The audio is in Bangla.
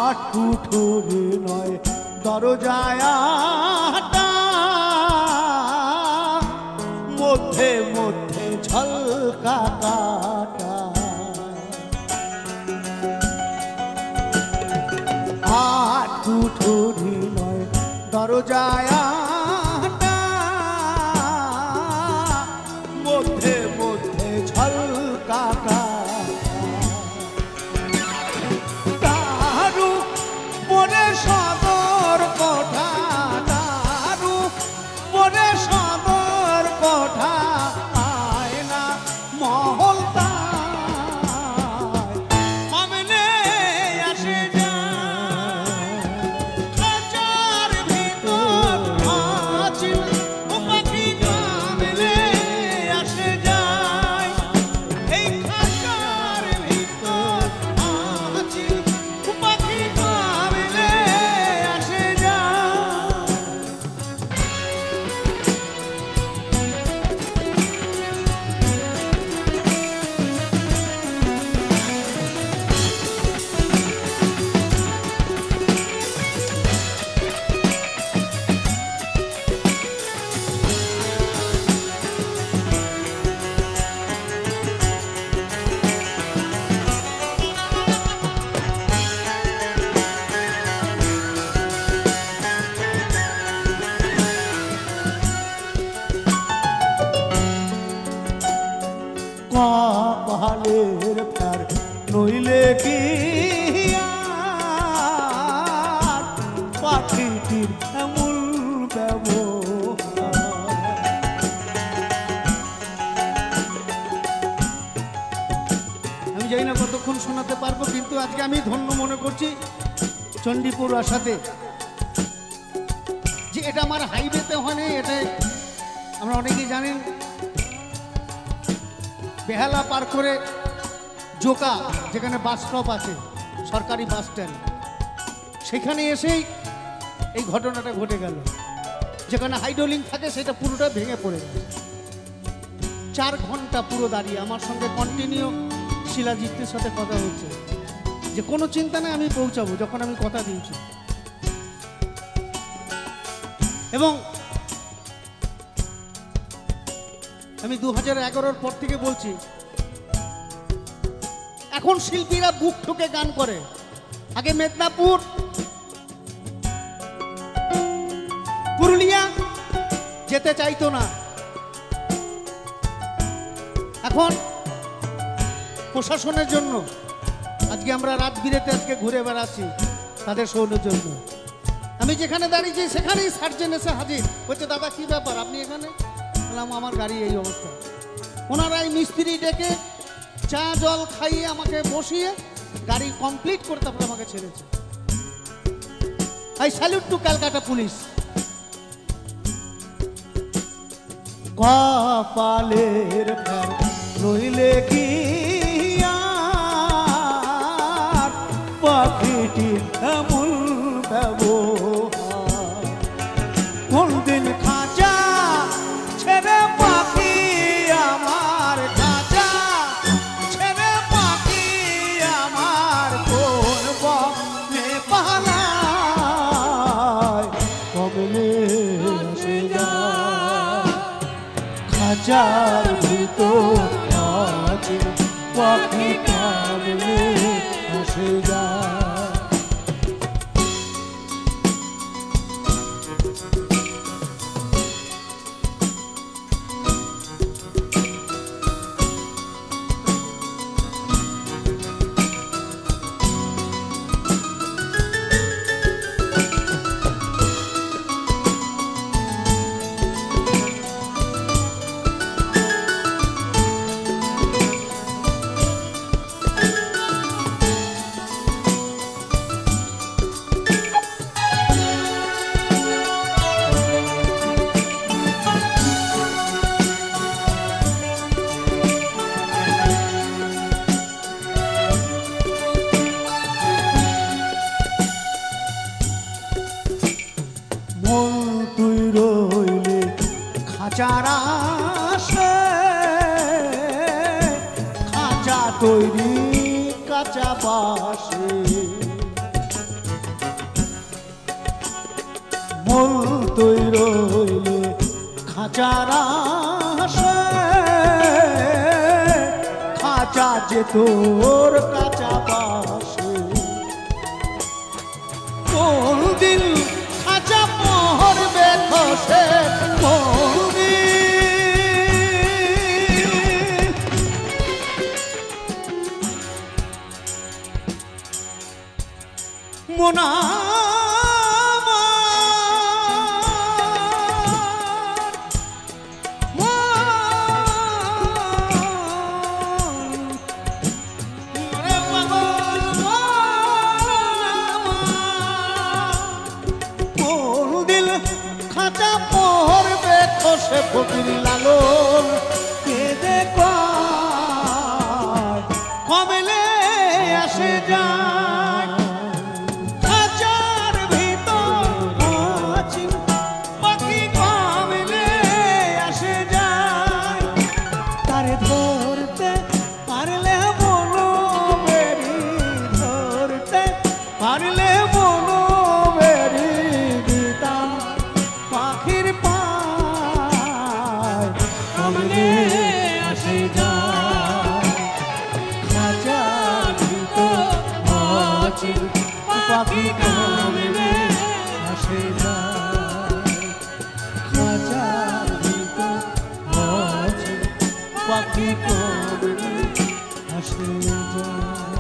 আট কুঠুরি নয় দরজায় আটা, মধ্যে মধ্যে ঝলকা কাটা। আট কুঠুরি নয় দরজায় আটা, মধ্যে মধ্যে ঝলকা কাটা। তারু পরে সদর কোঠা, তারু পরে সদর কোঠা, আয়না মহল সামনে আসে যায়। খাঁচার ভিতর আছিল ও পাখি সামনে আসে যায়। এই খাঁচার ভিতর আছিল ও পাখি সামনে আসে যায়। কপালের প্যার নইলে কি আর পাখিটির এমন ব্যবহার। আমি জানি না কতক্ষণ শোনাতে পারবো, কিন্তু আজকে আমি ধন্য মনে করছি চণ্ডীপুর আসাতে, যে এটা আমার হাইওয়েতে হয় না। এটা আমরা অনেকেই জানেন, বেহালা পার করে জোকা যেখানে বাস স্টপ আছে, সরকারি বাস স্ট্যান্ড, সেখানে এসেই এই ঘটনাটা ঘটে গেল। যেখানে হাইড্রোলিং থাকে সেটা পুরোটা ভেঙে পড়ে গেছে। 4 ঘন্টা পুরো দাঁড়িয়ে আমার সঙ্গে কন্টিনিউ শিলাজিতের সাথে কথা হচ্ছে যে কোনো চিন্তা নেই, আমি পৌঁছাবো, যখন আমি কথা দিয়েছি। এবং আমি 2011-র পর থেকে বলছি, এখন শিল্পীরা বুক ঠুকে গান করে। আগে মেদিনীপুর, পুরুলিয়া যেতে চাইতো না, এখন প্রশাসনের জন্য আজকে আমরা রাত বিরেতে আজকে ঘুরে বেড়াচ্ছি তাদের সৌজন্য। আমি যেখানে দাঁড়িয়েছি সেখানেই সার্জেন এসে হাজির বলছে, দাদা কি ব্যাপার আপনি এখানে? বললাম আমার গাড়ি এই অবস্থা। ওনারাই মিস্ত্রি ডেকে চা জল খাইয়ে আমাকে বসিয়ে গাড়ি কমপ্লিট করে তারপরে আমাকে ছেড়েছে। I salute to Calcutta police. কপালের প্যার নইলে কি আর পাখিটির এমন ব্যবহার। কোন দিন খাঁচা ছেড়ে পাখি আমার, খাঁচা ছেড়ে পাখি আমার কোন বনে পালায়, কমলে আসে যায়। খাঁচার ভিতর আছে পাখি কমলে আসে যায়। খাঁচারা সে খাঁচা তৈরি কাঁচা বাসে তুই রইলে খাঁচার আশে, খাঁচা যে তোর কাঁচা বাসে, কোন দিন খাঁচা পড়বে খসে, মোনা খাঁচা পড়বে খসে ফকির লালন কেঁদে কমলে আসে যায়, খাঁচার ভিতর আছি পাখি কমলে আসে যায়, তারে ধরতে পারলে বলো বেরি, ধরতে পারলে বলো বেরি দিতাম পাখির পায় কমলে আসে যায়, খাঁচার ভিতর আছি পাখি কমলে আসে যায়, খাঁচার ভিতর আছি পাখি কমলে আসে যায়।